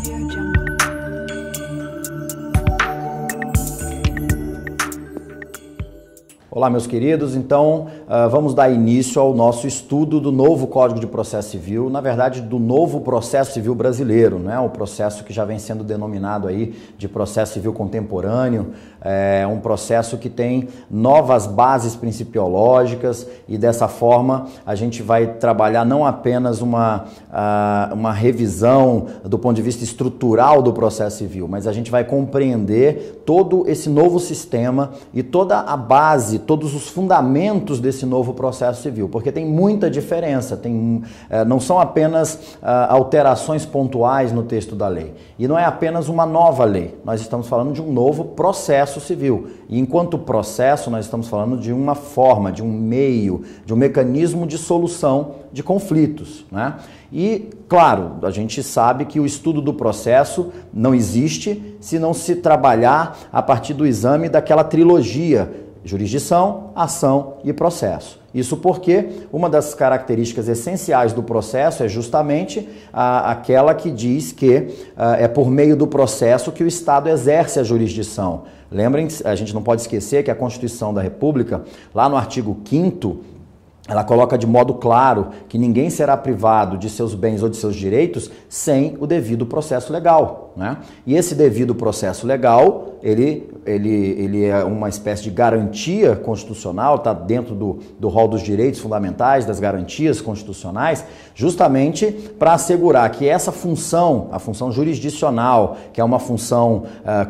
AudioJungle. Olá, meus queridos. Então, vamos dar início ao nosso estudo do novo Código de Processo Civil, na verdade, do novo processo civil brasileiro, né? O processo que já vem sendo denominado aí de processo civil contemporâneo, é um processo que tem novas bases principiológicas e dessa forma a gente vai trabalhar não apenas uma revisão do ponto de vista estrutural do processo civil, mas a gente vai compreender todo esse novo sistema e toda a base, todos os fundamentos desse novo processo civil, porque tem muita diferença, não são apenas alterações pontuais no texto da lei, e não é apenas uma nova lei, nós estamos falando de um novo processo civil, e enquanto processo nós estamos falando de uma forma, de um meio, de um mecanismo de solução de conflitos, né? E, claro, a gente sabe que o estudo do processo não existe se não se trabalhar a partir do exame daquela trilogia: jurisdição, ação e processo. Isso porque uma das características essenciais do processo é justamente aquela que diz que é por meio do processo que o Estado exerce a jurisdição. Lembrem, a gente não pode esquecer que a Constituição da República, lá no artigo 5º, ela coloca de modo claro que ninguém será privado de seus bens ou de seus direitos sem o devido processo legal, né? E esse devido processo legal, ele é uma espécie de garantia constitucional, está dentro do rol dos direitos fundamentais, das garantias constitucionais, justamente para assegurar que essa função, a função jurisdicional, que é uma função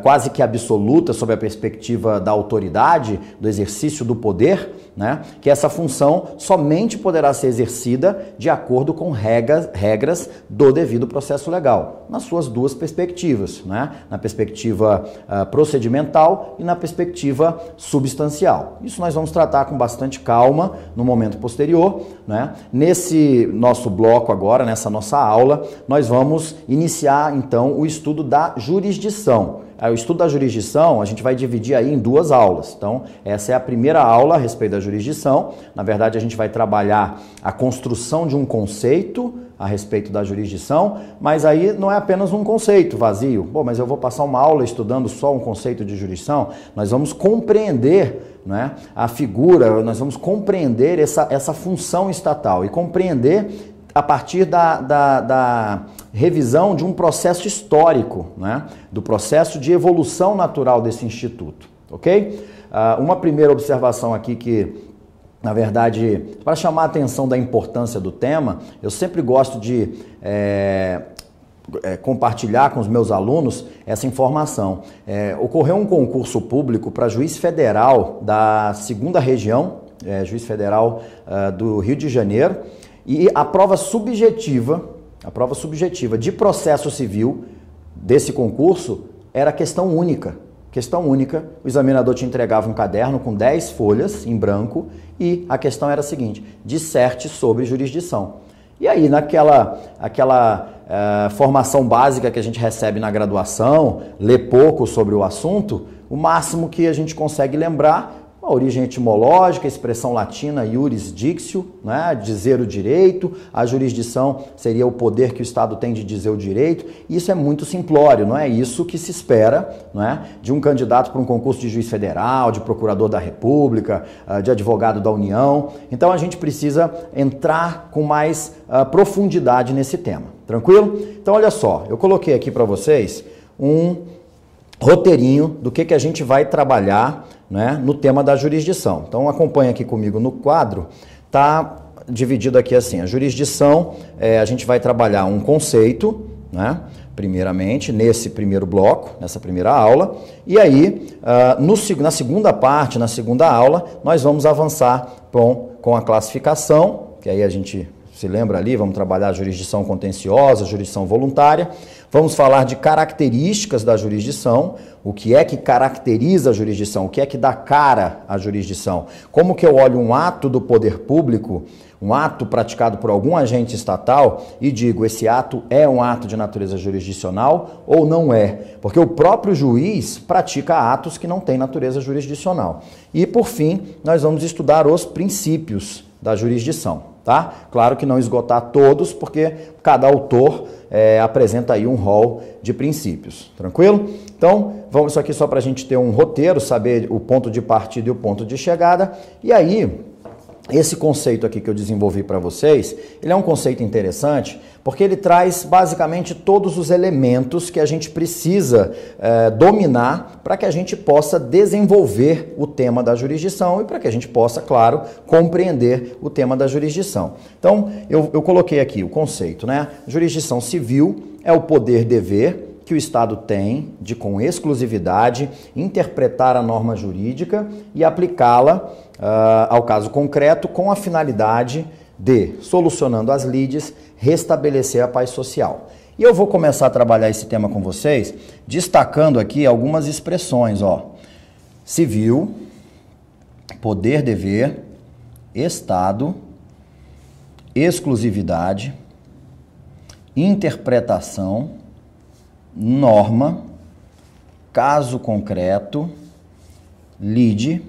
quase que absoluta sob a perspectiva da autoridade, do exercício do poder, né? Que essa função somente poderá ser exercida de acordo com regras do devido processo legal, nas suas duas perspectivas, né? Na perspectiva procedimental e na perspectiva substancial. Isso nós vamos tratar com bastante calma no momento posterior, né? Nesse nosso bloco agora, nessa nossa aula, nós vamos iniciar então o estudo da jurisdição. O estudo da jurisdição a gente vai dividir aí em duas aulas. Então, essa é a primeira aula a respeito da jurisdição. Na verdade, a gente vai trabalhar a construção de um conceito a respeito da jurisdição, mas aí não é apenas um conceito vazio. Bom, mas eu vou passar uma aula estudando só um conceito de jurisdição? Nós vamos compreender, né, a figura, nós vamos compreender essa função estatal e compreender a partir da revisão de um processo histórico, né, do processo de evolução natural desse instituto, ok? Uma primeira observação aqui que, na verdade, para chamar a atenção da importância do tema, eu sempre gosto de compartilhar com os meus alunos essa informação. Ocorreu um concurso público para juiz federal da 2ª região, juiz federal do Rio de Janeiro, e a prova subjetiva de processo civil desse concurso era questão única. Questão única, o examinador te entregava um caderno com 10 folhas em branco e a questão era a seguinte: disserte sobre jurisdição. E aí, naquela formação básica que a gente recebe na graduação, lê pouco sobre o assunto, o máximo que a gente consegue lembrar: a origem etimológica, a expressão latina iuris dictio, né, dizer o direito, a jurisdição seria o poder que o Estado tem de dizer o direito. Isso é muito simplório, não é isso que se espera, não é, de um candidato para um concurso de juiz federal, de procurador da República, de advogado da União. Então a gente precisa entrar com mais profundidade nesse tema, tranquilo? Então olha só, eu coloquei aqui para vocês um roteirinho do que a gente vai trabalhar, né, no tema da jurisdição. Então acompanha aqui comigo no quadro, tá dividido aqui assim: a jurisdição, a gente vai trabalhar um conceito, né, primeiramente, nesse primeiro bloco, nessa primeira aula, e aí, na segunda parte, na segunda aula, nós vamos avançar com a classificação, que aí a gente se lembra ali, vamos trabalhar a jurisdição contenciosa, a jurisdição voluntária, vamos falar de características da jurisdição, o que é que caracteriza a jurisdição, o que é que dá cara à jurisdição, como que eu olho um ato do poder público, um ato praticado por algum agente estatal e digo, esse ato é um ato de natureza jurisdicional ou não é? Porque o próprio juiz pratica atos que não têm natureza jurisdicional. E, por fim, nós vamos estudar os princípios da jurisdição. tá? Claro que não esgotar todos, porque cada autor apresenta aí um rol de princípios, tranquilo? Então, vamos aqui só para a gente ter um roteiro, saber o ponto de partida e o ponto de chegada, e aí, esse conceito aqui que eu desenvolvi para vocês, ele é um conceito interessante, porque ele traz basicamente todos os elementos que a gente precisa dominar para que a gente possa desenvolver o tema da jurisdição e para que a gente possa, claro, compreender o tema da jurisdição. Então, eu coloquei aqui o conceito, né? Jurisdição civil é o poder-dever que o Estado tem de, com exclusividade, interpretar a norma jurídica e aplicá-la ao caso concreto com a finalidade de, solucionando as lides, restabelecer a paz social. E eu vou começar a trabalhar esse tema com vocês, destacando aqui algumas expressões, ó. Civil, poder-dever, Estado, exclusividade, interpretação, norma, caso concreto, lide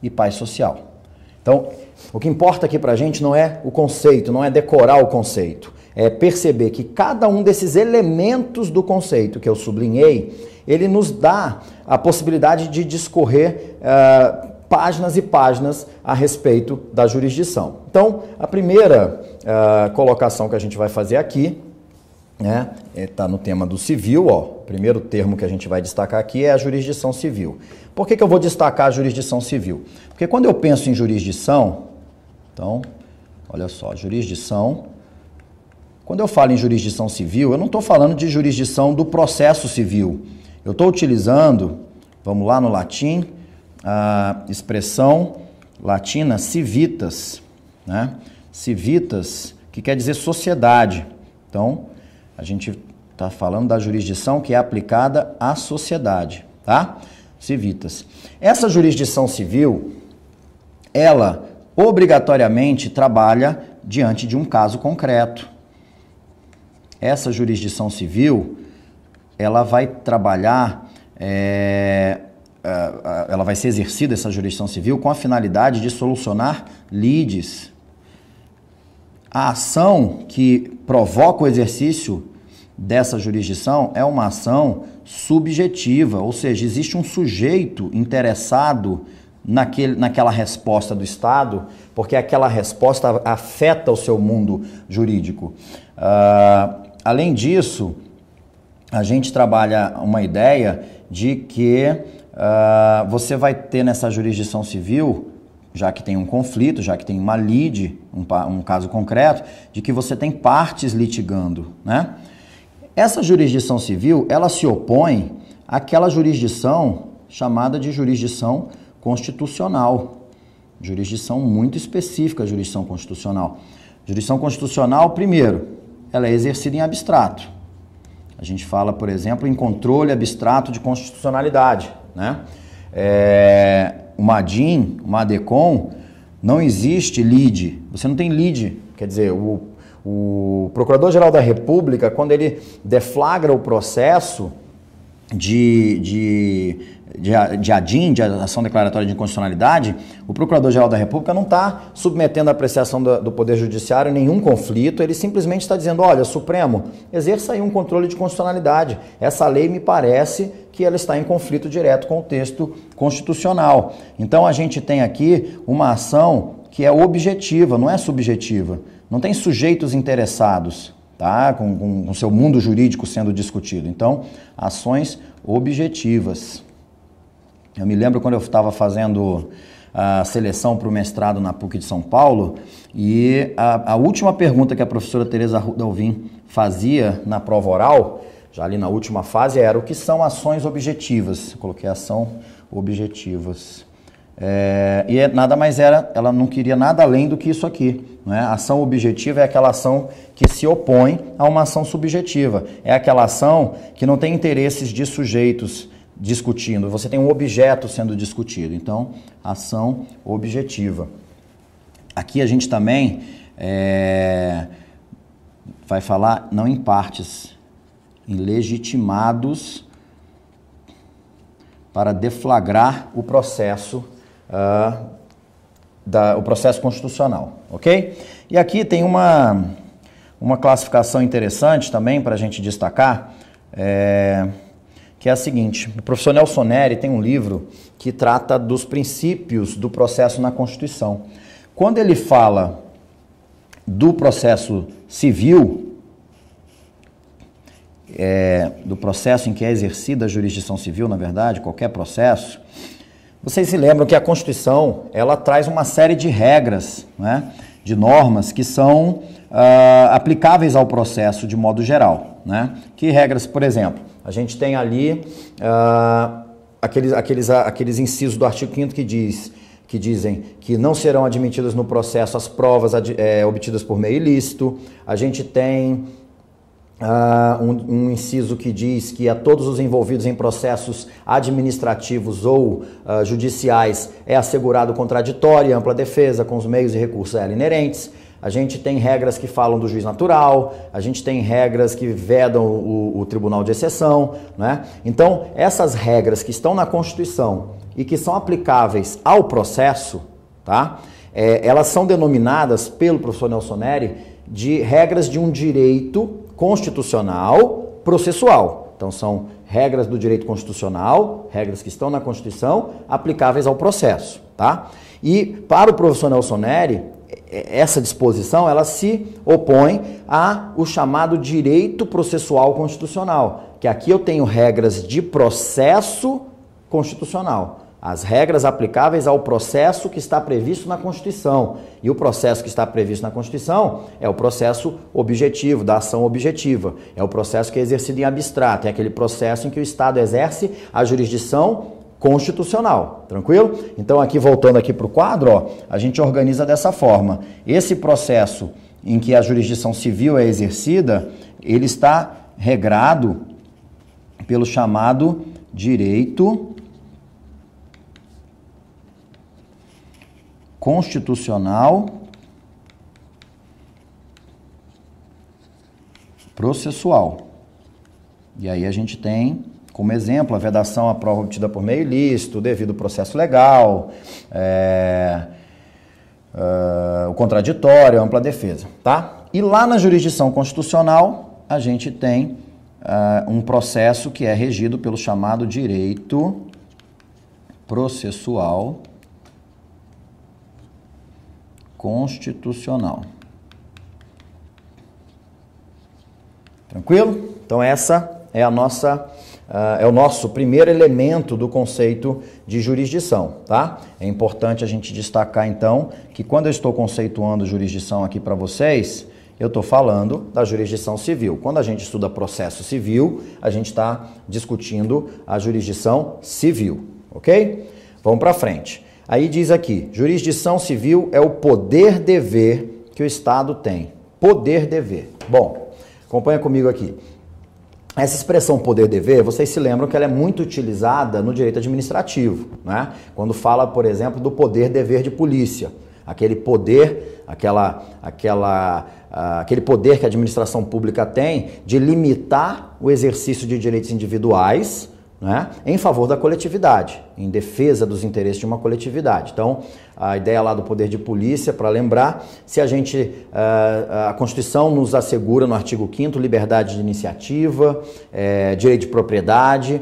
e paz social. Então, o que importa aqui para a gente não é o conceito, não é decorar o conceito, é perceber que cada um desses elementos do conceito que eu sublinhei, ele nos dá a possibilidade de discorrer páginas e páginas a respeito da jurisdição. Então, a primeira colocação que a gente vai fazer aqui, né, tá no tema do civil, ó. O primeiro termo que a gente vai destacar aqui é a jurisdição civil. Por que eu vou destacar a jurisdição civil? Porque quando eu penso em jurisdição, então, olha só, jurisdição, quando eu falo em jurisdição civil, eu não estou falando de jurisdição do processo civil. Eu estou utilizando, vamos lá no latim, a expressão latina civitas, né? Civitas, que quer dizer sociedade. Então, a gente está falando da jurisdição que é aplicada à sociedade, tá? Civitas. Essa jurisdição civil, ela obrigatoriamente trabalha diante de um caso concreto. Essa jurisdição civil, ela vai trabalhar, ela vai ser exercida, essa jurisdição civil, com a finalidade de solucionar lides. A ação que provoca o exercício dessa jurisdição é uma ação subjetiva, ou seja, existe um sujeito interessado naquela resposta do Estado, porque aquela resposta afeta o seu mundo jurídico. Além disso, a gente trabalha uma ideia de que você vai ter nessa jurisdição civil, já que tem um conflito, já que tem uma lide, um caso concreto, de que você tem partes litigando, né? Essa jurisdição civil, ela se opõe àquela jurisdição chamada de jurisdição constitucional. Jurisdição muito específica, a jurisdição constitucional. Jurisdição constitucional, primeiro, ela é exercida em abstrato. A gente fala, por exemplo, em controle abstrato de constitucionalidade, né? Uma ADIM, uma ADECOM, não existe lide. Você não tem lide. Quer dizer, o Procurador-Geral da República, quando ele deflagra o processo de ADIM, de ação declaratória de inconstitucionalidade, o Procurador-Geral da República não está submetendo a apreciação do Poder Judiciário a nenhum conflito, ele simplesmente está dizendo, olha, Supremo, exerça aí um controle de constitucionalidade. Essa lei me parece que ela está em conflito direto com o texto constitucional. Então a gente tem aqui uma ação que é objetiva, não é subjetiva. Não tem sujeitos interessados, tá? Com o seu mundo jurídico sendo discutido. Então, ações objetivas. Eu me lembro quando eu estava fazendo a seleção para o mestrado na PUC de São Paulo e a última pergunta que a professora Tereza Dalvin fazia na prova oral, já ali na última fase, era o que são ações objetivas. Eu coloquei ação objetivas. E nada mais era, ela não queria nada além do que isso aqui, não é? A ação objetiva é aquela ação que se opõe a uma ação subjetiva. É aquela ação que não tem interesses de sujeitos discutindo, você tem um objeto sendo discutido. Então, ação objetiva. Aqui a gente também vai falar, não em partes, em legitimados para deflagrar o processo o processo constitucional, ok? E aqui tem uma classificação interessante também para a gente destacar, que é a seguinte: o professor Nelson Neri tem um livro que trata dos princípios do processo na Constituição. Quando ele fala do processo civil, do processo em que é exercida a jurisdição civil, na verdade, qualquer processo, vocês se lembram que a Constituição, ela traz uma série de regras, né, de normas que são aplicáveis ao processo de modo geral, né? Que regras, por exemplo, a gente tem ali aqueles incisos do artigo 5º que dizem que não serão admitidas no processo as provas obtidas por meio ilícito. A gente tem um inciso que diz que a todos os envolvidos em processos administrativos ou judiciais é assegurado contraditório e ampla defesa com os meios e recursos a ela inerentes. A gente tem regras que falam do juiz natural, a gente tem regras que vedam o tribunal de exceção, né? Então, essas regras que estão na Constituição e que são aplicáveis ao processo, tá? Elas são denominadas pelo professor Nelson Neri de regras de um direito constitucional processual. Então, são regras do direito constitucional, regras que estão na Constituição, aplicáveis ao processo, tá? E para o professor Nelson Neri, essa disposição, ela se opõe ao chamado direito processual constitucional, que aqui eu tenho regras de processo constitucional, as regras aplicáveis ao processo que está previsto na Constituição. E o processo que está previsto na Constituição é o processo objetivo, da ação objetiva. É o processo que é exercido em abstrato, é aquele processo em que o Estado exerce a jurisdição constitucional, tranquilo? Então aqui, voltando aqui para o quadro, ó, a gente organiza dessa forma. Esse processo em que a jurisdição civil é exercida, ele está regrado pelo chamado direito constitucional processual. E aí a gente tem como exemplo a vedação à prova obtida por meio ilícito, devido ao processo legal, o contraditório, a ampla defesa, tá? E lá na jurisdição constitucional a gente tem um processo que é regido pelo chamado direito processual constitucional. Tranquilo? Então essa é a nossa é o nosso primeiro elemento do conceito de jurisdição, tá? É importante a gente destacar então que quando eu estou conceituando jurisdição aqui para vocês, eu estou falando da jurisdição civil. Quando a gente estuda processo civil, a gente está discutindo a jurisdição civil, ok? Vamos para frente. Aí diz aqui, jurisdição civil é o poder-dever que o Estado tem. Poder-dever. Bom, acompanha comigo aqui. Essa expressão poder-dever, vocês se lembram que ela é muito utilizada no direito administrativo, né? Quando fala, por exemplo, do poder-dever de polícia. Aquele poder, aquele poder que a administração pública tem de limitar o exercício de direitos individuais, né, em favor da coletividade, em defesa dos interesses de uma coletividade. Então, a ideia lá do poder de polícia, para lembrar, se a Constituição nos assegura no artigo 5º liberdade de iniciativa, direito de propriedade,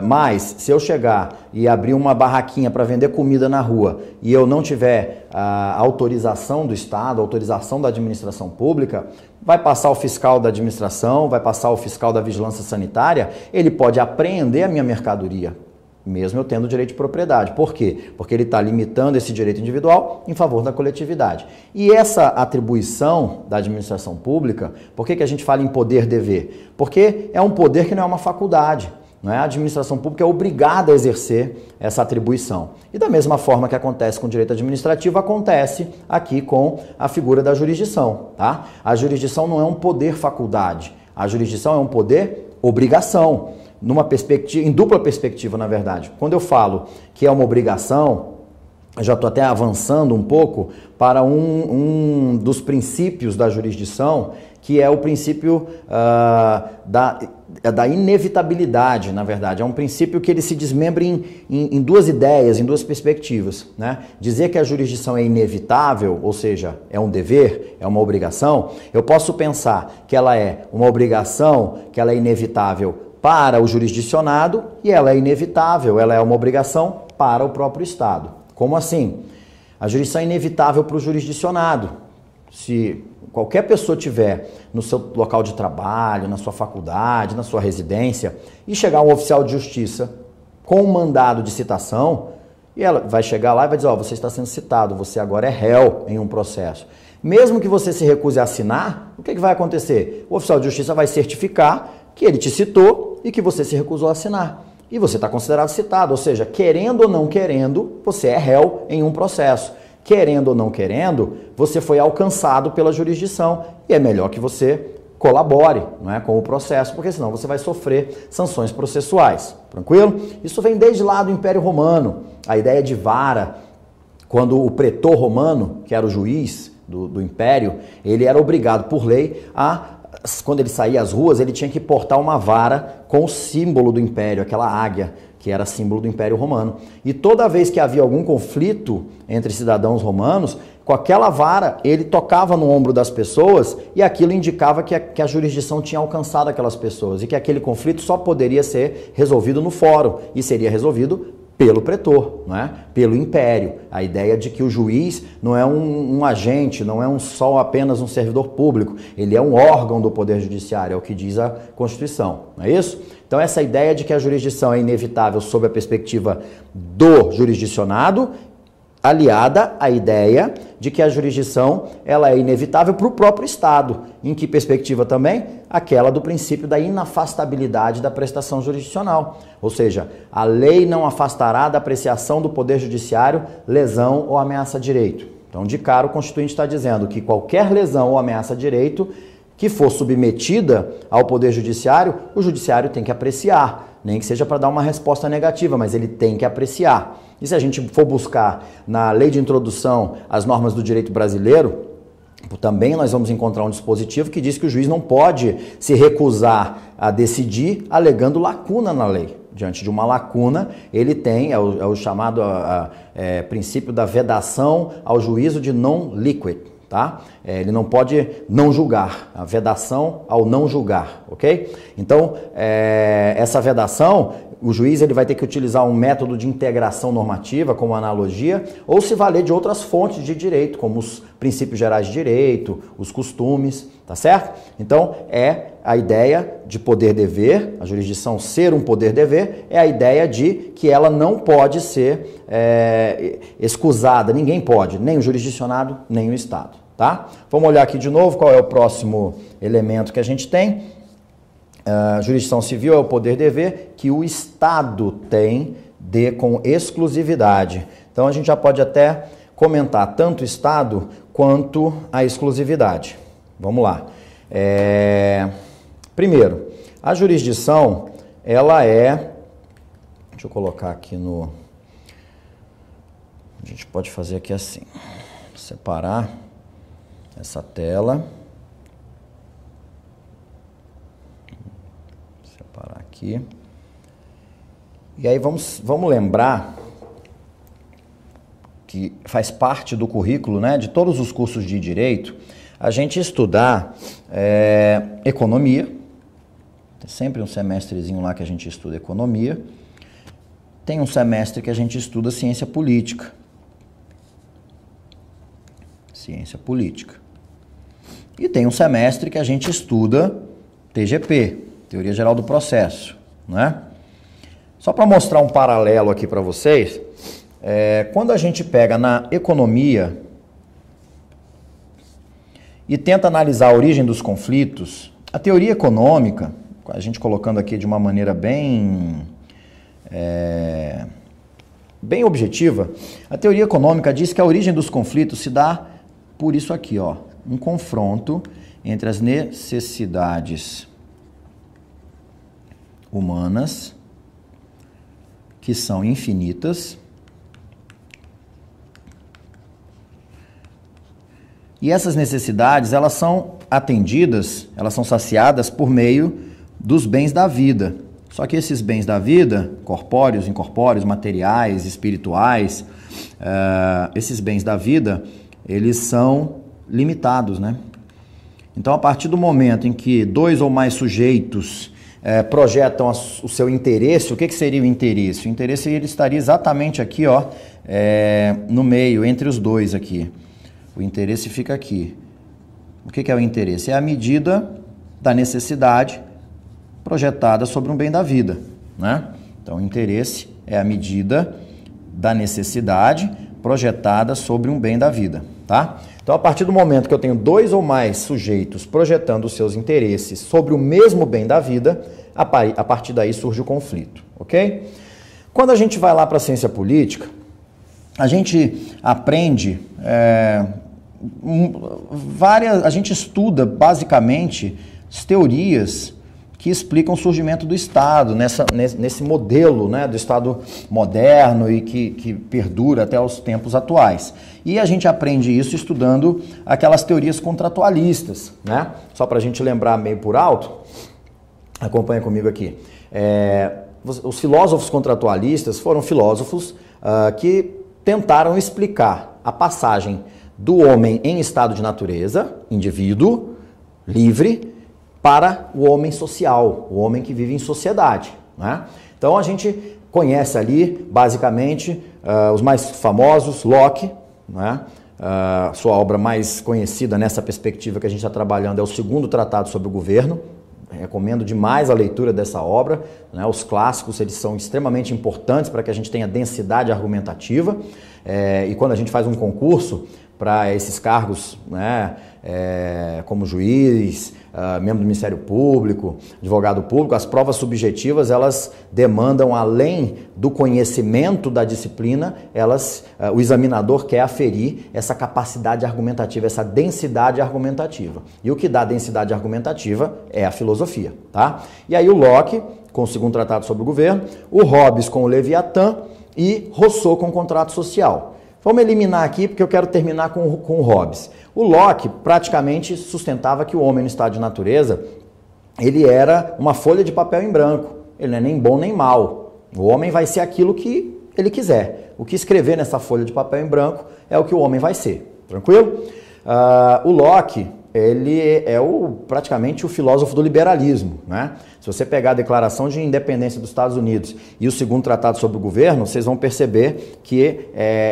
mas se eu chegar e abrir uma barraquinha para vender comida na rua e eu não tiver a autorização do Estado, a autorização da administração pública, vai passar o fiscal da administração, vai passar o fiscal da vigilância sanitária, ele pode apreender a minha mercadoria, mesmo eu tendo direito de propriedade. Por quê? Porque ele está limitando esse direito individual em favor da coletividade. E essa atribuição da administração pública, por que a gente fala em poder-dever? Porque é um poder que não é uma faculdade. Não é? A administração pública é obrigada a exercer essa atribuição. E da mesma forma que acontece com o direito administrativo, acontece aqui com a figura da jurisdição. Tá? A jurisdição não é um poder faculdade, a jurisdição é um poder obrigação, numa perspectiva, em dupla perspectiva, na verdade. Quando eu falo que é uma obrigação, eu já estou até avançando um pouco para um dos princípios da jurisdição, que é o princípio da da inevitabilidade, na verdade. É um princípio que ele se desmembra em duas ideias, em duas perspectivas, né? Dizer que a jurisdição é inevitável, ou seja, é um dever, é uma obrigação, eu posso pensar que ela é uma obrigação, que ela é inevitável para o jurisdicionado e ela é inevitável, ela é uma obrigação para o próprio Estado. Como assim? A jurisdição é inevitável para o jurisdicionado. Se qualquer pessoa tiver no seu local de trabalho, na sua faculdade, na sua residência, e chegar um oficial de justiça com um mandado de citação, e ela vai chegar lá e vai dizer, ó, você está sendo citado, você agora é réu em um processo. Mesmo que você se recuse a assinar, o que vai acontecer? O oficial de justiça vai certificar que ele te citou e que você se recusou a assinar. E você está considerado citado, ou seja, querendo ou não querendo, você é réu em um processo. Querendo ou não querendo, você foi alcançado pela jurisdição e é melhor que você colabore, não é, com o processo, porque senão você vai sofrer sanções processuais. Tranquilo? Isso vem desde lá do Império Romano, a ideia de vara, quando o pretor romano, que era o juiz do Império, ele era obrigado por lei a, quando ele saía às ruas, ele tinha que portar uma vara com o símbolo do Império, aquela águia, que era símbolo do Império Romano. E toda vez que havia algum conflito entre cidadãos romanos, com aquela vara ele tocava no ombro das pessoas e aquilo indicava que a jurisdição tinha alcançado aquelas pessoas e que aquele conflito só poderia ser resolvido no fórum e seria resolvido pelo pretor, não é? Pelo império. A ideia de que o juiz não é um agente, não é só apenas um servidor público, ele é um órgão do Poder Judiciário, é o que diz a Constituição, não é isso? Então essa ideia de que a jurisdição é inevitável sob a perspectiva do jurisdicionado, aliada à ideia de que a jurisdição ela é inevitável para o próprio Estado. Em que perspectiva também? Aquela do princípio da inafastabilidade da prestação jurisdicional. Ou seja, a lei não afastará da apreciação do Poder Judiciário lesão ou ameaça a direito. Então, de cara, o Constituinte está dizendo que qualquer lesão ou ameaça a direito que for submetida ao Poder Judiciário, o Judiciário tem que apreciar, nem que seja para dar uma resposta negativa, mas ele tem que apreciar. E se a gente for buscar na Lei de Introdução as normas do direito brasileiro, também nós vamos encontrar um dispositivo que diz que o juiz não pode se recusar a decidir alegando lacuna na lei. Diante de uma lacuna, ele tem, é o chamado princípio da vedação ao juízo de non liquid. Tá? Ele não pode não julgar, a vedação ao não julgar, ok? Então, essa vedação, o juiz ele vai ter que utilizar um método de integração normativa, como analogia, ou se valer de outras fontes de direito, como os princípios gerais de direito, os costumes, tá certo? Então, é a ideia de poder-dever, a jurisdição ser um poder-dever, é a ideia de que ela não pode ser excusada, ninguém pode, nem o jurisdicionado, nem o Estado, tá? Vamos olhar aqui de novo qual é o próximo elemento que a gente tem. A jurisdição civil é o poder-dever que o Estado tem com exclusividade. Então, a gente já pode até comentar tanto o Estado quanto a exclusividade. Vamos lá. Primeiro, a jurisdição, ela é... Deixa eu colocar aqui no... A gente pode fazer aqui assim. Separar essa tela. Separar aqui. E aí vamos lembrar que faz parte do currículo, né, de todos os cursos de direito, a gente estudar economia. Tem sempre um semestrezinho lá que a gente estuda economia. Tem um semestre que a gente estuda ciência política. Ciência política. E tem um semestre que a gente estuda TGP, Teoria Geral do Processo, né? Só para mostrar um paralelo aqui para vocês, quando a gente pega na economia e tenta analisar a origem dos conflitos, a teoria econômica, a gente colocando aqui de uma maneira bem objetiva, a teoria econômica diz que a origem dos conflitos se dá por isso aqui, ó, um confronto entre as necessidades humanas, que são infinitas, e essas necessidades, elas são atendidas, elas são saciadas por meio dos bens da vida. Só que esses bens da vida, corpóreos, incorpóreos, materiais, espirituais, esses bens da vida, eles são limitados, né? Então, a partir do momento em que dois ou mais sujeitos projetam o seu interesse, o que seria o interesse? O interesse ele estaria exatamente aqui, ó, no meio, entre os dois aqui. O interesse fica aqui. O que é o interesse? É a medida da necessidade projetada sobre um bem da vida, né? Então, o interesse é a medida da necessidade projetada sobre um bem da vida, tá? Então, a partir do momento que eu tenho dois ou mais sujeitos projetando os seus interesses sobre o mesmo bem da vida, a partir daí surge o conflito, ok? Quando a gente vai lá para a ciência política, a gente aprende a gente estuda basicamente as teorias que explicam o surgimento do Estado, nesse modelo, né, do Estado moderno e que perdura até os tempos atuais. E a gente aprende isso estudando aquelas teorias contratualistas, né? Só para a gente lembrar meio por alto, acompanha comigo aqui. Os filósofos contratualistas foram filósofos que tentaram explicar a passagem do homem em estado de natureza, indivíduo, livre, para o homem social, o homem que vive em sociedade, né? Então a gente conhece ali, basicamente, os mais famosos, Locke, né? Sua obra mais conhecida nessa perspectiva que a gente está trabalhando é o Segundo Tratado sobre o Governo. Recomendo demais a leitura dessa obra, né? Os clássicos eles são extremamente importantes para que a gente tenha densidade argumentativa, e quando a gente faz um concurso para esses cargos, né, como juiz, membro do Ministério Público, advogado público, as provas subjetivas, elas demandam, além do conhecimento da disciplina, o examinador quer aferir essa capacidade argumentativa, essa densidade argumentativa. E o que dá densidade argumentativa é a filosofia, tá? E aí o Locke, com o Segundo Tratado sobre o Governo, o Hobbes com o Leviatã e Rousseau com o Contrato Social. Vamos eliminar aqui, porque eu quero terminar com o Hobbes. O Locke praticamente sustentava que o homem no estado de natureza, ele era uma folha de papel em branco. Ele não é nem bom nem mal. O homem vai ser aquilo que ele quiser. O que escrever nessa folha de papel em branco é o que o homem vai ser. Tranquilo? O Locke, ele é praticamente o filósofo do liberalismo, né? Se você pegar a Declaração de Independência dos Estados Unidos e o Segundo Tratado sobre o Governo, vocês vão perceber que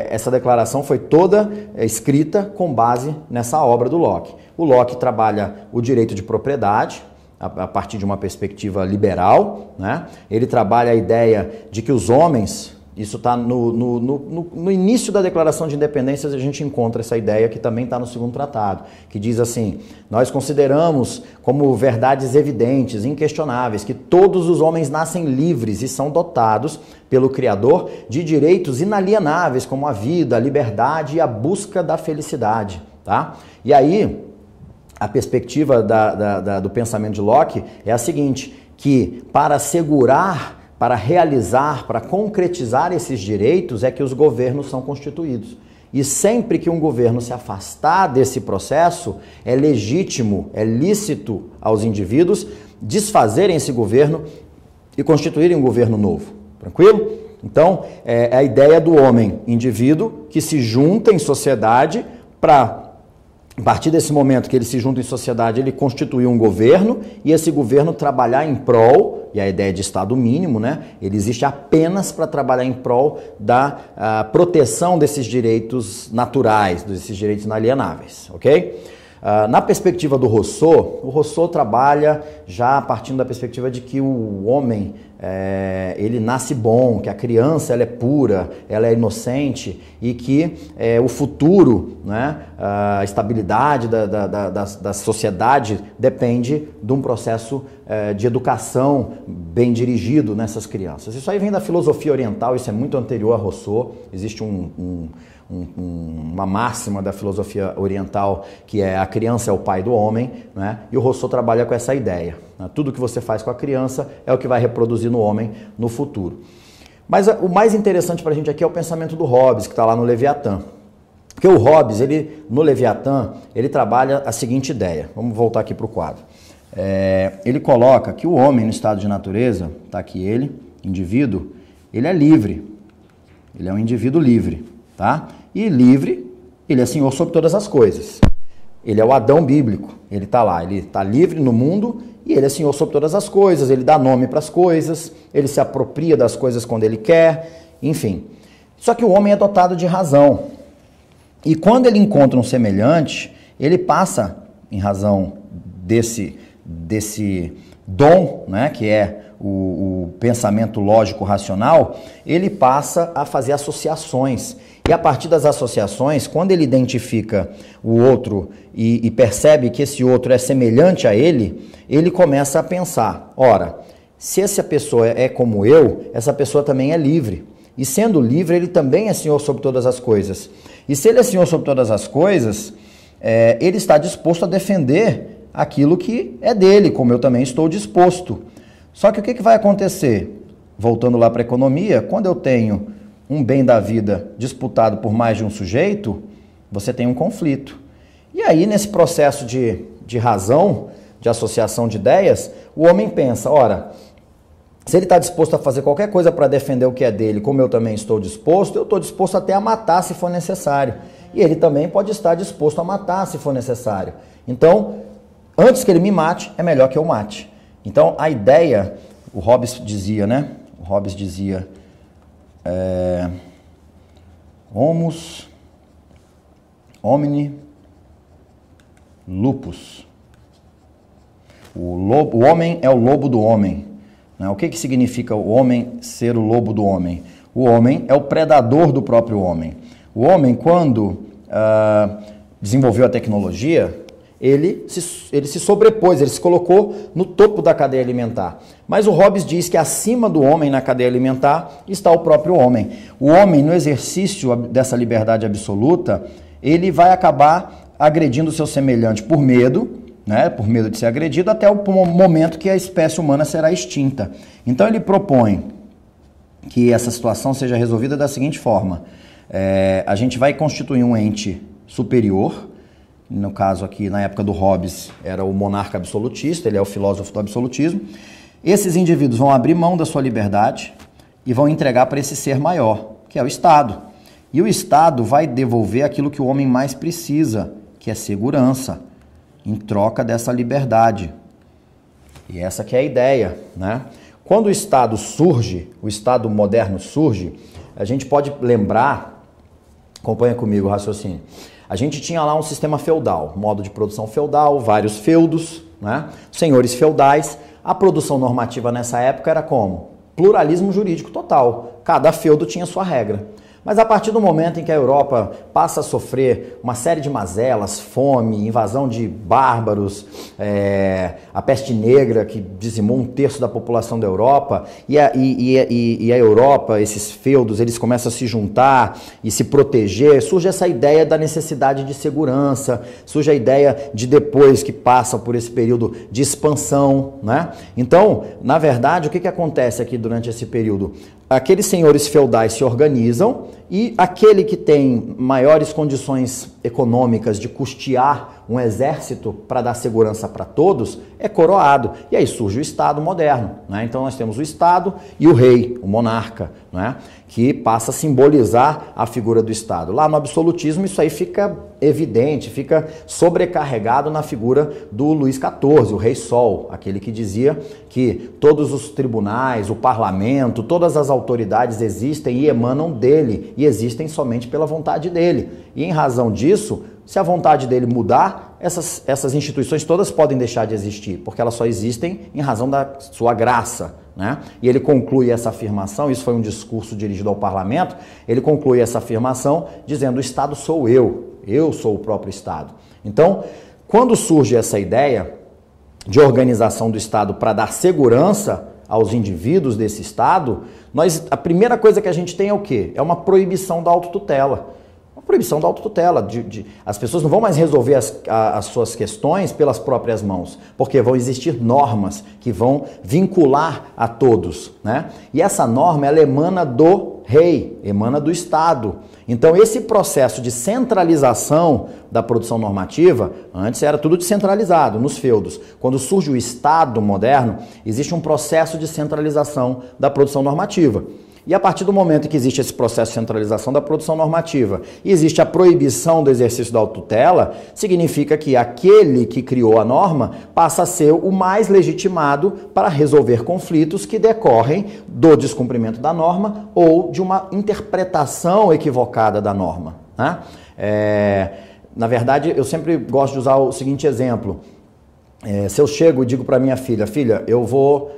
essa declaração foi toda escrita com base nessa obra do Locke. O Locke trabalha o direito de propriedade a partir de uma perspectiva liberal, né? Ele trabalha a ideia de que os homens... Isso está no início da Declaração de Independência, a gente encontra essa ideia que também está no Segundo Tratado, que diz assim: nós consideramos como verdades evidentes, inquestionáveis, que todos os homens nascem livres e são dotados pelo Criador de direitos inalienáveis, como a vida, a liberdade e a busca da felicidade, tá? E aí, a perspectiva do pensamento de Locke é a seguinte, que para assegurar, para realizar, para concretizar esses direitos é que os governos são constituídos. E sempre que um governo se afastar desse processo, é legítimo, é lícito aos indivíduos desfazerem esse governo e constituírem um governo novo. Tranquilo? Então, é a ideia do homem indivíduo que se junta em sociedade para... A partir desse momento que ele se junta em sociedade, ele constitui um governo e esse governo trabalhar em prol, e a ideia de Estado mínimo, né? Ele existe apenas para trabalhar em prol da proteção desses direitos naturais, desses direitos inalienáveis, ok? Na perspectiva do Rousseau, o Rousseau trabalha já partindo da perspectiva de que o homem, ele nasce bom, que a criança ela é pura, ela é inocente e que o futuro, né, a estabilidade da sociedade depende de um processo de educação bem dirigido nessas crianças. Isso aí vem da filosofia oriental, isso é muito anterior a Rousseau, existe uma máxima da filosofia oriental que é a criança é o pai do homem, né? E o Rousseau trabalha com essa ideia, né? Tudo que você faz com a criança é o que vai reproduzir no homem no futuro. Mas o mais interessante para a gente aqui é o pensamento do Hobbes, que está lá no Leviatã. Porque o Hobbes, no Leviatã, ele trabalha a seguinte ideia. Vamos voltar aqui para o quadro. ele coloca que o homem no estado de natureza, está aqui ele, indivíduo, ele é livre, ele é um indivíduo livre, tá? E livre, ele é senhor sobre todas as coisas. Ele é o Adão bíblico, ele está lá, ele está livre no mundo e ele é senhor sobre todas as coisas, ele dá nome para as coisas, ele se apropria das coisas quando ele quer, enfim. Só que o homem é dotado de razão. E quando ele encontra um semelhante, ele passa, em razão desse dom, né, que é o pensamento lógico-racional, ele passa a fazer associações. E a partir das associações, quando ele identifica o outro e percebe que esse outro é semelhante a ele, ele começa a pensar, ora, se essa pessoa é como eu, essa pessoa também é livre. E sendo livre, ele também é senhor sobre todas as coisas. E se ele é senhor sobre todas as coisas, ele está disposto a defender aquilo que é dele, como eu também estou disposto. Só que o que vai acontecer? Voltando lá para a economia, quando eu tenho um bem da vida disputado por mais de um sujeito, você tem um conflito. E aí, nesse processo de razão, de associação de ideias, o homem pensa, ora, se ele está disposto a fazer qualquer coisa para defender o que é dele, como eu também estou disposto, eu estou disposto até a matar se for necessário. E ele também pode estar disposto a matar se for necessário. Então, antes que ele me mate, é melhor que eu mate. Então, a ideia, o Hobbes dizia, né? O Hobbes dizia, homus homini lupus. O homem é o lobo do homem. O que significa o homem ser o lobo do homem? O homem é o predador do próprio homem. O homem, quando desenvolveu a tecnologia, ele se sobrepôs, ele se colocou no topo da cadeia alimentar. Mas o Hobbes diz que acima do homem na cadeia alimentar está o próprio homem. O homem, no exercício dessa liberdade absoluta, ele vai acabar agredindo o seu semelhante por medo, né, por medo de ser agredido, até o momento que a espécie humana será extinta. Então ele propõe que essa situação seja resolvida da seguinte forma. A gente vai constituir um ente superior, no caso aqui, na época do Hobbes, era o monarca absolutista, ele é o filósofo do absolutismo. Esses indivíduos vão abrir mão da sua liberdade e vão entregar para esse ser maior, que é o Estado. E o Estado vai devolver aquilo que o homem mais precisa, que é segurança, em troca dessa liberdade. E essa que é a ideia, né? Quando o Estado surge, o Estado moderno surge, a gente pode lembrar, acompanha comigo o raciocínio, a gente tinha lá um sistema feudal, modo de produção feudal, vários feudos, né? Senhores feudais. A produção normativa nessa época era como? Pluralismo jurídico total. Cada feudo tinha sua regra. Mas a partir do momento em que a Europa passa a sofrer uma série de mazelas, fome, invasão de bárbaros, a peste negra que dizimou 1/3 da população da Europa, e a Europa, esses feudos, eles começam a se juntar e se proteger, surge essa ideia da necessidade de segurança, surge a ideia de depois que passa por esse período de expansão, né? Então, na verdade, o que acontece aqui durante esse período? Aqueles senhores feudais se organizam e aquele que tem maiores condições econômicas de custear um exército para dar segurança para todos é coroado. E aí surge o Estado moderno, né? Então nós temos o Estado e o rei, o monarca, né? Que passa a simbolizar a figura do Estado. Lá no absolutismo isso aí fica evidente, fica sobrecarregado na figura do Luís XIV, o Rei Sol, aquele que dizia que todos os tribunais, o parlamento, todas as autoridades existem e emanam dele, e existem somente pela vontade dele. E em razão disso, se a vontade dele mudar, essas instituições todas podem deixar de existir, porque elas só existem em razão da sua graça, né? E ele conclui essa afirmação, isso foi um discurso dirigido ao parlamento, ele conclui essa afirmação dizendo: o Estado sou eu sou o próprio Estado. Então, quando surge essa ideia de organização do Estado para dar segurança aos indivíduos desse Estado, a primeira coisa que a gente tem é o quê? É uma proibição da autotutela. Uma proibição da autotutela. As pessoas não vão mais resolver as suas questões pelas próprias mãos, porque vão existir normas que vão vincular a todos, né? E essa norma, ela emana do rei, emana do Estado. Então, esse processo de centralização da produção normativa, antes era tudo descentralizado, nos feudos. Quando surge o Estado moderno, existe um processo de centralização da produção normativa. E a partir do momento em que existe esse processo de centralização da produção normativa e existe a proibição do exercício da autotutela, significa que aquele que criou a norma passa a ser o mais legitimado para resolver conflitos que decorrem do descumprimento da norma ou de uma interpretação equivocada da norma, né? Na verdade, eu sempre gosto de usar o seguinte exemplo. Se eu chego e digo para minha filha, filha, eu vou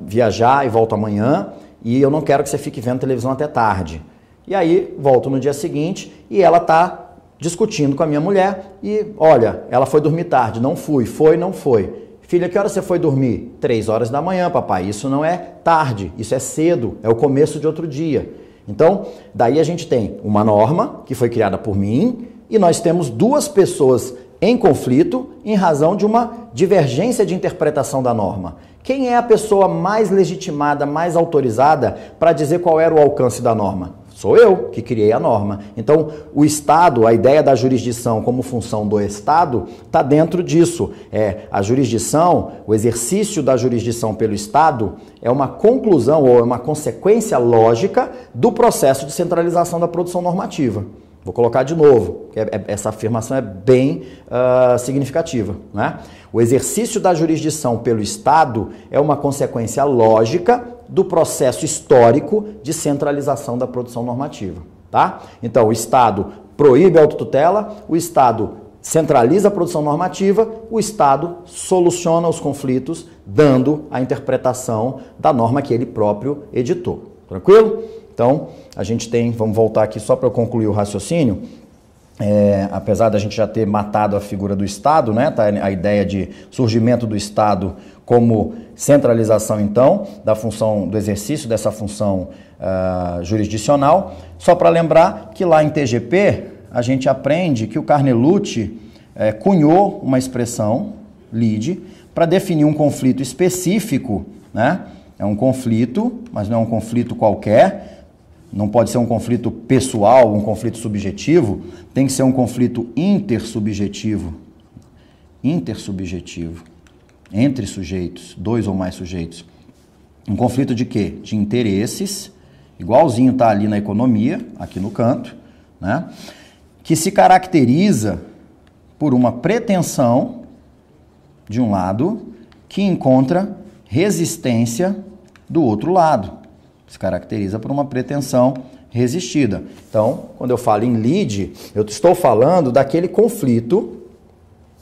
viajar e volto amanhã, e eu não quero que você fique vendo televisão até tarde. E aí, volto no dia seguinte e ela está discutindo com a minha mulher e, olha, ela foi dormir tarde, não fui, foi, não foi. Filha, que hora você foi dormir? 3 horas da manhã, papai. Isso não é tarde, isso é cedo, é o começo de outro dia. Então, daí a gente tem uma norma que foi criada por mim e nós temos duas pessoas em conflito em razão de uma divergência de interpretação da norma. Quem é a pessoa mais legitimada, mais autorizada para dizer qual era o alcance da norma? Sou eu que criei a norma. Então, o Estado, a ideia da jurisdição como função do Estado, está dentro disso. A jurisdição, o exercício da jurisdição pelo Estado é uma conclusão ou é uma consequência lógica do processo de centralização da produção normativa. Vou colocar de novo, essa afirmação é bem significativa, né? O exercício da jurisdição pelo Estado é uma consequência lógica do processo histórico de centralização da produção normativa, tá? Então, o Estado proíbe a autotutela, o Estado centraliza a produção normativa, o Estado soluciona os conflitos dando a interpretação da norma que ele próprio editou. Tranquilo? Então, a gente tem, vamos voltar aqui só para eu concluir o raciocínio, apesar da gente já ter matado a figura do Estado, né, tá a ideia de surgimento do Estado como centralização, então, da função, do exercício dessa função jurisdicional, só para lembrar que lá em TGP, a gente aprende que o Carnelucci cunhou uma expressão, lide, para definir um conflito específico, né, é um conflito, mas não é um conflito qualquer. Não pode ser um conflito pessoal, um conflito subjetivo, tem que ser um conflito intersubjetivo. Intersubjetivo. Entre sujeitos, 2 ou mais sujeitos. Um conflito de quê? De interesses, igualzinho está ali na economia, aqui no canto, né? Que se caracteriza por uma pretensão, de um lado, que encontra resistência do outro lado. Se caracteriza por uma pretensão resistida. Então, quando eu falo em lide, eu estou falando daquele conflito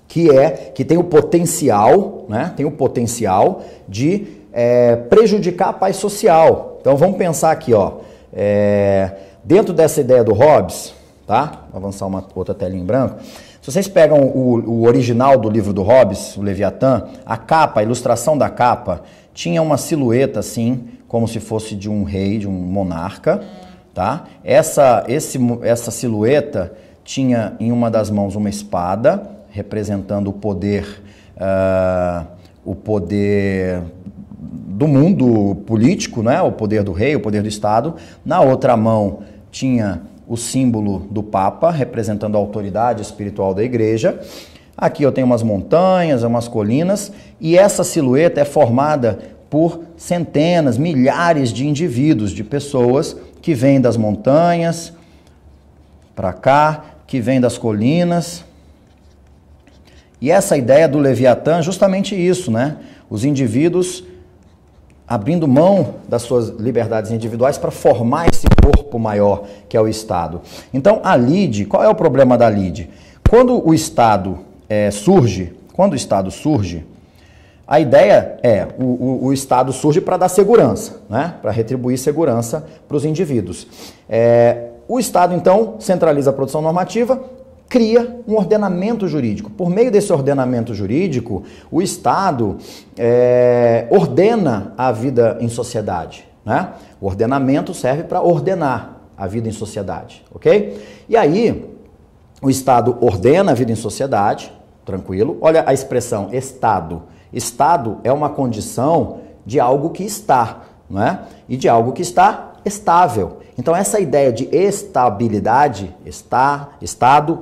que tem o potencial, né? Tem o potencial de prejudicar a paz social. Então, vamos pensar aqui, ó, dentro dessa ideia do Hobbes, tá? Vou avançar uma outra telinha em branco. Se vocês pegam o original do livro do Hobbes, o Leviatã, a capa, a ilustração da capa, tinha uma silhueta assim, como se fosse de um rei, de um monarca, tá? Essa silhueta tinha em uma das mãos uma espada, representando o poder do mundo político, né? O poder do rei, o poder do Estado. Na outra mão tinha o símbolo do Papa, representando a autoridade espiritual da igreja. Aqui eu tenho umas montanhas, umas colinas, e essa silhueta é formada por centenas, milhares de indivíduos, de pessoas que vêm das montanhas para cá, que vêm das colinas. E essa ideia do Leviatã é justamente isso, né? Os indivíduos abrindo mão das suas liberdades individuais para formar esse corpo maior que é o Estado. Então, a lide, qual é o problema da lide? Quando o Estado surge, a ideia o Estado surge para dar segurança, né? Para retribuir segurança para os indivíduos. O Estado, então, centraliza a produção normativa, cria um ordenamento jurídico. Por meio desse ordenamento jurídico, o Estado ordena a vida em sociedade, né? O ordenamento serve para ordenar a vida em sociedade, ok? E aí, o Estado ordena a vida em sociedade, tranquilo. Olha a expressão Estado. Estado é uma condição de algo que está, não é? E de algo que está estável. Então essa ideia de estabilidade, estável,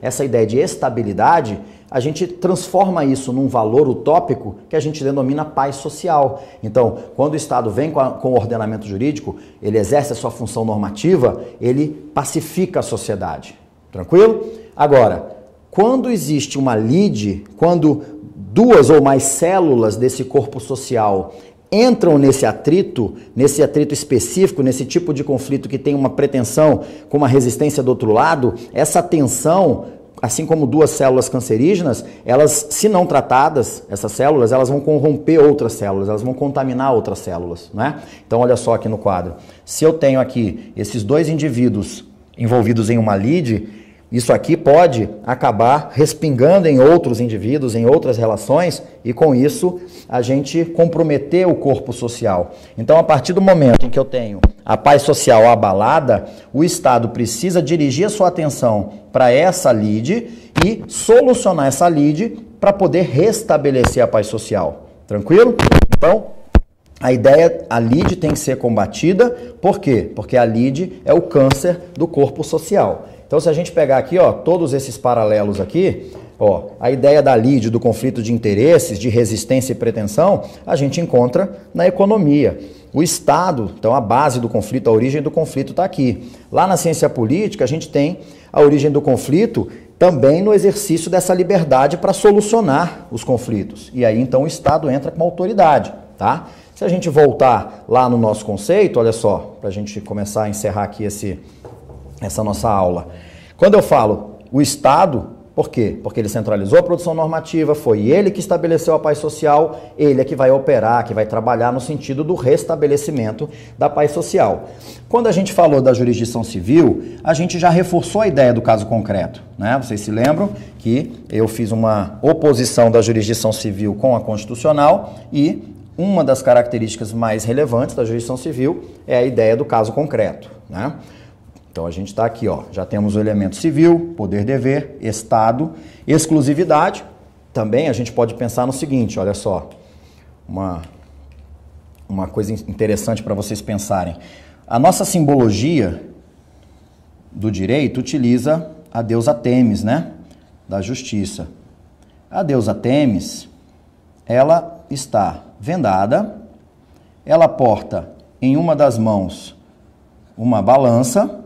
essa ideia de estabilidade, a gente transforma isso num valor utópico que a gente denomina paz social. Então, quando o Estado vem com o ordenamento jurídico, ele exerce a sua função normativa, ele pacifica a sociedade. Tranquilo? Agora, quando existe uma lide, quando duas ou mais células desse corpo social entram nesse atrito específico, nesse tipo de conflito que tem uma pretensão com uma resistência do outro lado, essa tensão, assim como duas células cancerígenas, elas, se não tratadas, essas células, elas vão corromper outras células, elas vão contaminar outras células, né? Então, olha só aqui no quadro. Se eu tenho aqui esses dois indivíduos envolvidos em uma lide, isso aqui pode acabar respingando em outros indivíduos, em outras relações, e com isso a gente comprometer o corpo social. Então, a partir do momento em que eu tenho a paz social abalada, o Estado precisa dirigir a sua atenção para essa lide e solucionar essa lide para poder restabelecer a paz social. Tranquilo? Então, a lide tem que ser combatida. Por quê? Porque a lide é o câncer do corpo social. Então, se a gente pegar aqui, ó, todos esses paralelos aqui, ó, a ideia da lide, do conflito de interesses, de resistência e pretensão, a gente encontra na economia. O Estado, então a base do conflito, a origem do conflito está aqui. Lá na ciência política, a gente tem a origem do conflito também no exercício dessa liberdade para solucionar os conflitos. E aí, então, o Estado entra com autoridade, tá? Se a gente voltar lá no nosso conceito, olha só, para a gente começar a encerrar aqui essa nossa aula. Quando eu falo o Estado, por quê? Porque ele centralizou a produção normativa, foi ele que estabeleceu a paz social, ele é que vai operar, que vai trabalhar no sentido do restabelecimento da paz social. Quando a gente falou da jurisdição civil, a gente já reforçou a ideia do caso concreto, né? Vocês se lembram que eu fiz uma oposição da jurisdição civil com a constitucional e uma das características mais relevantes da jurisdição civil é a ideia do caso concreto, né? Então, a gente está aqui, ó, já temos o elemento civil, poder-dever, Estado, exclusividade. Também a gente pode pensar no seguinte, olha só, uma coisa interessante para vocês pensarem. A nossa simbologia do direito utiliza a deusa Têmis, né, da justiça. A deusa Têmis, ela está vendada, ela porta em uma das mãos uma balança,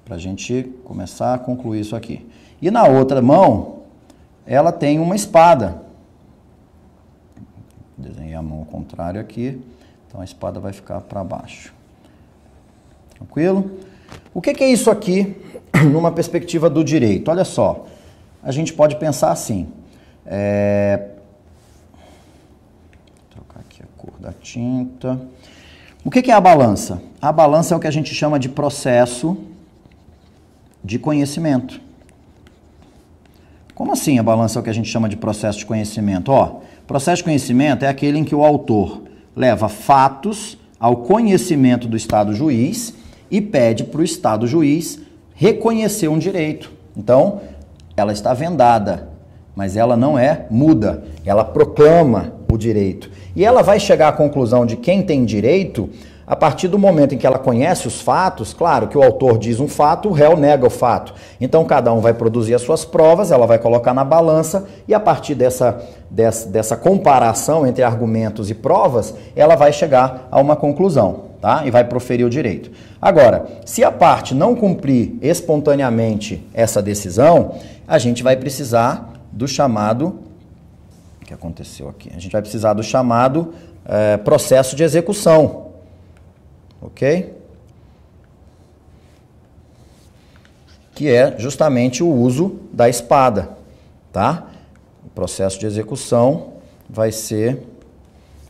para a gente começar a concluir isso aqui. E na outra mão, ela tem uma espada. Desenhei a mão ao contrário aqui, então a espada vai ficar para baixo. Tranquilo? O que é isso aqui numa perspectiva do direito? Olha só, a gente pode pensar assim. Vou trocar aqui a cor da tinta. O que é a balança? A balança é o que a gente chama de processo de conhecimento. Como assim a balança é o que a gente chama de processo de conhecimento? Ó, processo de conhecimento é aquele em que o autor leva fatos ao conhecimento do Estado juiz e pede para o Estado juiz reconhecer um direito. Então, ela está vendada, mas ela não é muda, ela proclama o direito. E ela vai chegar à conclusão de quem tem direito a partir do momento em que ela conhece os fatos. Claro que o autor diz um fato, o réu nega o fato. Então, cada um vai produzir as suas provas, ela vai colocar na balança e a partir dessa comparação entre argumentos e provas, ela vai chegar a uma conclusão, tá? E vai proferir o direito. Agora, se a parte não cumprir espontaneamente essa decisão, a gente vai precisar do chamado... O que aconteceu aqui? A gente vai precisar do chamado processo de execução. Ok? Que é justamente o uso da espada, tá? O processo de execução vai ser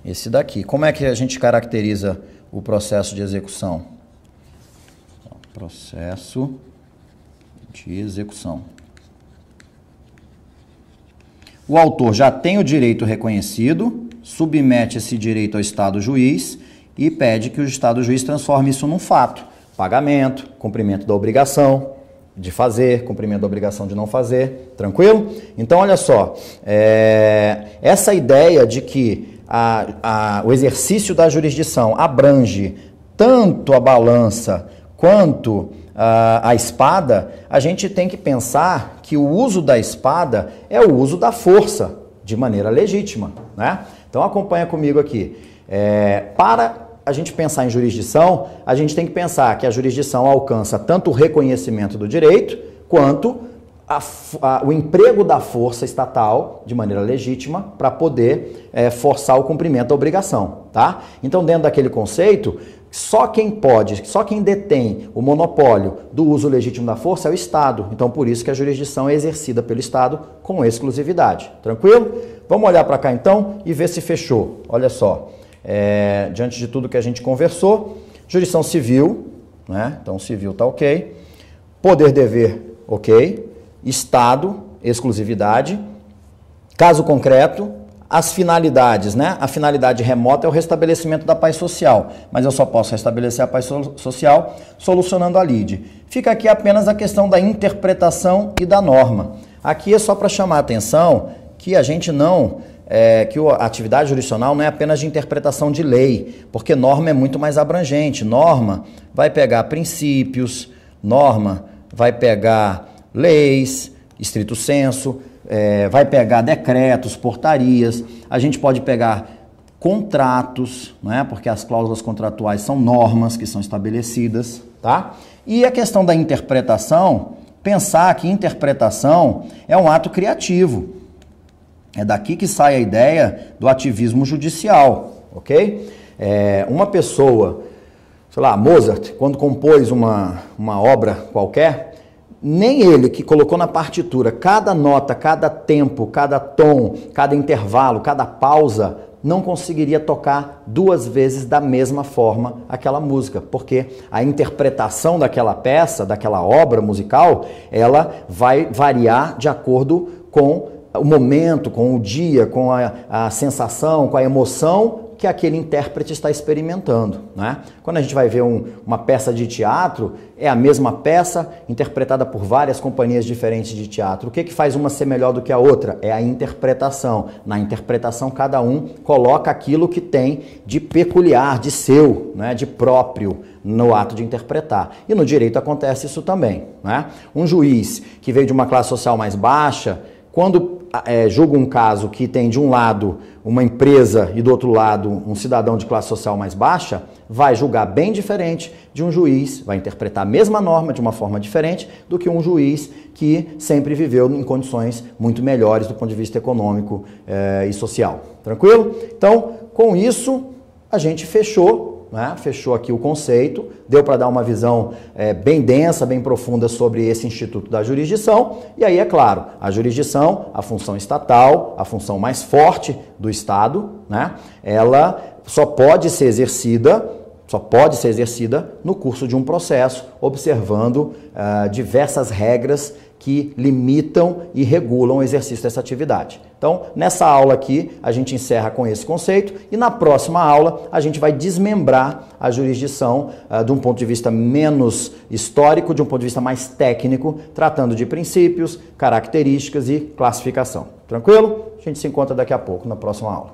esse daqui. Como é que a gente caracteriza o processo de execução? Processo de execução. O autor já tem o direito reconhecido, submete esse direito ao Estado juiz e pede que o Estado juiz transforme isso num fato. Pagamento, cumprimento da obrigação de fazer, cumprimento da obrigação de não fazer. Tranquilo? Então, olha só, essa ideia de que o exercício da jurisdição abrange tanto a balança quanto a espada, a gente tem que pensar que o uso da espada é o uso da força de maneira legítima, né? Então acompanha comigo aqui. Para a gente pensar em jurisdição, a gente tem que pensar que a jurisdição alcança tanto o reconhecimento do direito quanto o emprego da força estatal de maneira legítima para poder forçar o cumprimento da obrigação, tá? Então, dentro daquele conceito, só quem detém o monopólio do uso legítimo da força é o Estado. Então, por isso que a jurisdição é exercida pelo Estado com exclusividade. Tranquilo? Vamos olhar para cá então e ver se fechou. Olha só, diante de tudo que a gente conversou, jurisdição civil, né? Então, civil está ok. Poder-dever, ok. Estado, exclusividade. Caso concreto, as finalidades, né? A finalidade remota é o restabelecimento da paz social, mas eu só posso restabelecer a paz social solucionando a lide. Fica aqui apenas a questão da interpretação e da norma. Aqui é só para chamar a atenção que a gente não... que a atividade jurisdicional não é apenas de interpretação de lei, porque norma é muito mais abrangente. Norma vai pegar princípios, norma vai pegar leis, estrito sensu, vai pegar decretos, portarias, a gente pode pegar contratos, né? Porque as cláusulas contratuais são normas que são estabelecidas, tá? E a questão da interpretação, pensar que interpretação é um ato criativo. É daqui que sai a ideia do ativismo judicial, ok? Uma pessoa, sei lá, Mozart, quando compôs uma obra qualquer, nem ele que colocou na partitura cada nota, cada tempo, cada tom, cada intervalo, cada pausa, não conseguiria tocar duas vezes da mesma forma aquela música, porque a interpretação daquela peça, daquela obra musical, ela vai variar de acordo com o momento, com o dia, com a sensação, com a emoção que aquele intérprete está experimentando, né? Quando a gente vai ver uma peça de teatro, é a mesma peça interpretada por várias companhias diferentes de teatro. O que faz uma ser melhor do que a outra? É a interpretação. Na interpretação, cada um coloca aquilo que tem de peculiar, de seu, né? De próprio no ato de interpretar. E no direito acontece isso também, né? Um juiz que veio de uma classe social mais baixa, quando julga um caso que tem de um lado uma empresa e do outro lado um cidadão de classe social mais baixa, vai julgar bem diferente de um juiz, vai interpretar a mesma norma de uma forma diferente do que um juiz que sempre viveu em condições muito melhores do ponto de vista econômico e social. Tranquilo? Então, com isso, a gente fechou, né? Fechou aqui o conceito, deu para dar uma visão bem densa, bem profunda sobre esse instituto da jurisdição. E aí, é claro, a jurisdição, a função estatal, a função mais forte do Estado, né? Ela só pode ser exercida no curso de um processo, observando diversas regras que limitam e regulam o exercício dessa atividade. Então, nessa aula aqui, a gente encerra com esse conceito e na próxima aula a gente vai desmembrar a jurisdição de um ponto de vista menos histórico, de um ponto de vista mais técnico, tratando de princípios, características e classificação. Tranquilo? A gente se encontra daqui a pouco na próxima aula.